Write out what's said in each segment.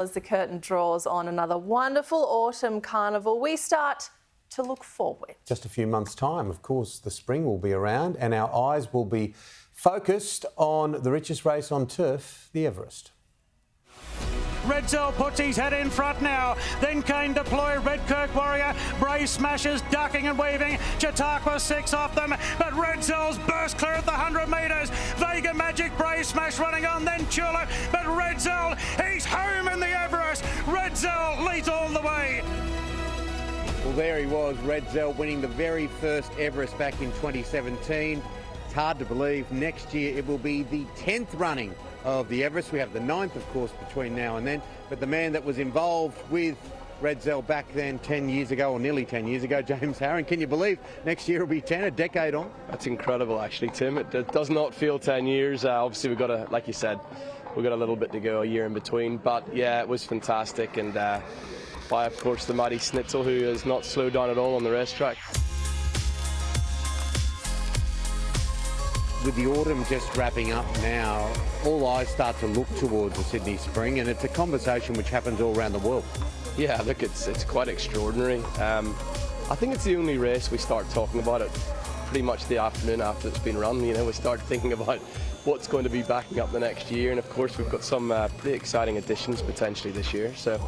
As the curtain draws on another wonderful autumn carnival, we start to look forward. Just a few months' time, of course, the spring will be around and our eyes will be focused on the richest race on turf, the Everest. Redzel puts his head in front now. Then Kane deploy Redkirk Warrior. Bray smashes, ducking and weaving. Chautauqua 6 off them, but Redzel's burst clear at the 100 metres. Vega Magic, Bray smash running on, then Tulip, but Redzel, he's home in the Everest. Redzel leads all the way. Well, there he was, Redzel winning the very first Everest back in 2017. It's hard to believe next year it will be the 10th running of the Everest. We have the 9th, of course, between now and then. But the man that was involved with Redzel back then 10 years ago, or nearly 10 years ago, James Harron. Can you believe next year will be 10, a decade on? That's incredible, actually, Tim. It does not feel 10 years. Obviously, we've got a, like you said, we've got a little bit to go, a year in between. But yeah, it was fantastic. And by, of course, the mighty Schnitzel, who has not slowed down at all on the racetrack. With the autumn just wrapping up now, all eyes start to look towards the Sydney Spring, and it's a conversation which happens all around the world. Yeah, look, it's quite extraordinary. I think it's the only race we start talking about it pretty much the afternoon after it's been run. You know, we start thinking about what's going to be backing up the next year, and of course we've got some pretty exciting additions potentially this year, so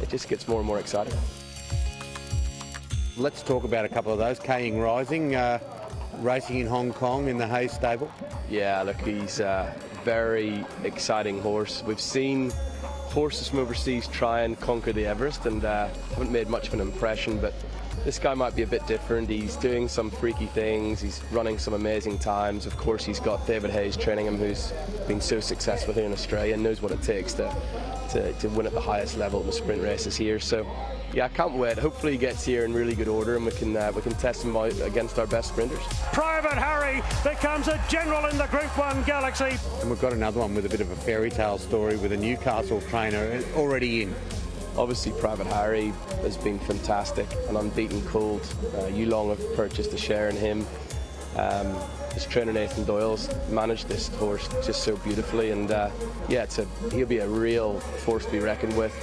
it just gets more and more exciting. Let's talk about a couple of those. Ying Rising, racing in Hong Kong in the Hayes stable. Yeah, look, he's a very exciting horse. We've seen horses from overseas try and conquer the Everest and haven't made much of an impression, but this guy might be a bit different. He's doing some freaky things, he's running some amazing times. Of course, he's got David Hayes training him, who's been so successful here in Australia and knows what it takes to win at the highest level in the sprint races here. So yeah, I can't wait. Hopefully he gets here in really good order and we can test him out against our best sprinters. Private Harry becomes a general in the Group 1 Galaxy. And we've got another one with a bit of a fairy tale story with a Newcastle trainer already in. Obviously, Private Harry has been fantastic, an unbeaten colt. You long have purchased a share in him. His trainer Nathan Doyle's managed this horse just so beautifully, and yeah, he'll be a real force to be reckoned with.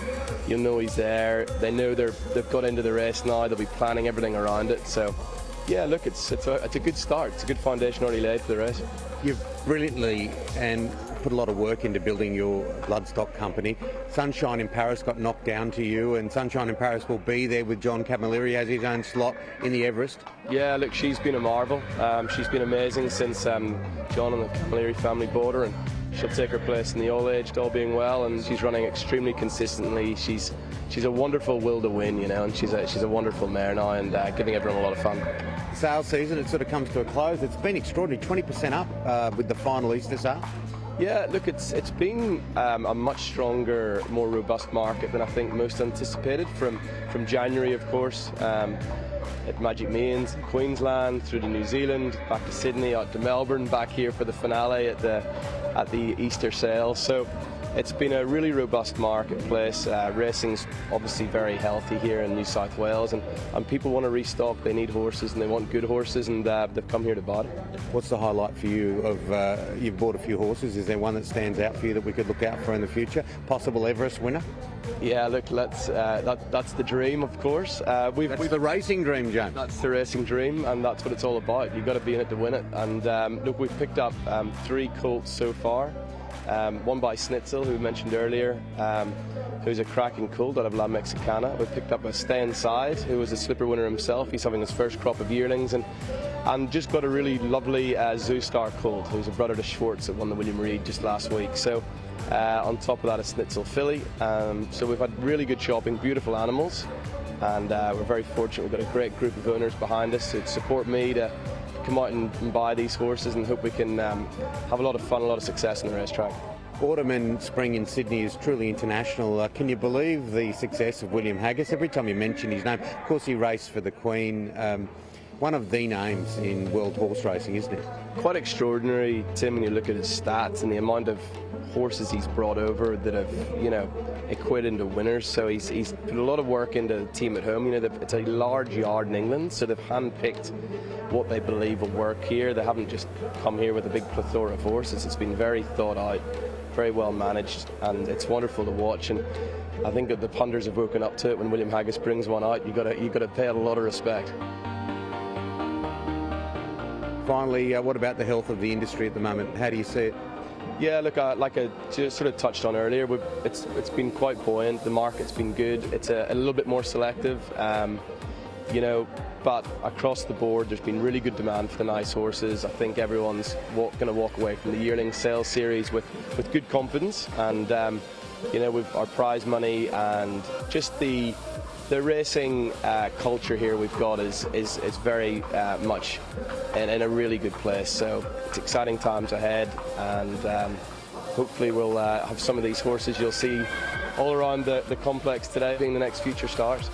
You'll know he's there. They know they've got into the race now. They'll be planning everything around it. So yeah, look, it's a good start. It's a good foundation already laid for the race. You've brilliantly and put a lot of work into building your bloodstock company. Sunshine in Paris got knocked down to you, and Sunshine in Paris will be there with John Camilleri as his own slot in the Everest. Yeah, look, she's been a marvel. She's been amazing since John and the Camilleri family bought her, and she'll take her place in the all-aged, all being well, and she's running extremely consistently. She's a wonderful will to win, you know, and she's a wonderful mare now, and giving everyone a lot of fun. The sales season, it sort of comes to a close. It's been extraordinary, 20% up with the final Easter sale. Yeah, look, it's been a much stronger, more robust market than I think most anticipated from January, of course, at Magic Millions in Queensland, through to New Zealand, back to Sydney, out to Melbourne, back here for the finale at the Easter sale. So it's been a really robust marketplace. Racing's obviously very healthy here in New South Wales, and people want to restock. They need horses and they want good horses, and they've come here to buy it. What's the highlight for you of you've bought a few horses? Is there one that stands out for you that we could look out for in the future? Possible Everest winner? Yeah, look, that's the dream, of course. That's the racing dream, James. That's the racing dream, and that's what it's all about. You've got to be in it to win it. And look, we've picked up 3 colts so far. One by Schnitzel, who we mentioned earlier, who's a cracking colt out of La Mexicana. We picked up a Stay Inside, who was a slipper winner himself. He's having his first crop of yearlings, and just got a really lovely Zoostar colt, who's a brother to Schwartz that won the William Reid just last week. So on top of that, a Schnitzel filly. So we've had really good shopping, beautiful animals, and we're very fortunate. We've got a great group of owners behind us to support me to come out and buy these horses, and hope we can have a lot of fun, a lot of success on the racetrack. Autumn and spring in Sydney is truly international. Can you believe the success of William Haggas? Every time you mention his name, of course he raced for the Queen. One of the names in world horse racing, isn't it? Quite extraordinary, Tim, when you look at his stats and the amount of horses he's brought over that have, you know, equated into winners. So he's put a lot of work into the team at home. You know, it's a large yard in England, so they've handpicked what they believe will work here. They haven't just come here with a big plethora of horses. It's been very thought out. very well managed, and it's wonderful to watch. And I think that the punters have woken up to it. When William Haggis brings one out, you got to pay it a lot of respect. Finally, what about the health of the industry at the moment? How do you see it? Yeah, look, like I just sort of touched on earlier, it's been quite buoyant. The market's been good. It's a little bit more selective, you know, but across the board, there's been really good demand for the nice horses. I think everyone's going to walk away from the yearling sales series with good confidence, and you know, with our prize money and just the racing culture here we've got is very much in a really good place. So it's exciting times ahead, and hopefully we'll have some of these horses you'll see all around the complex today being the next future stars.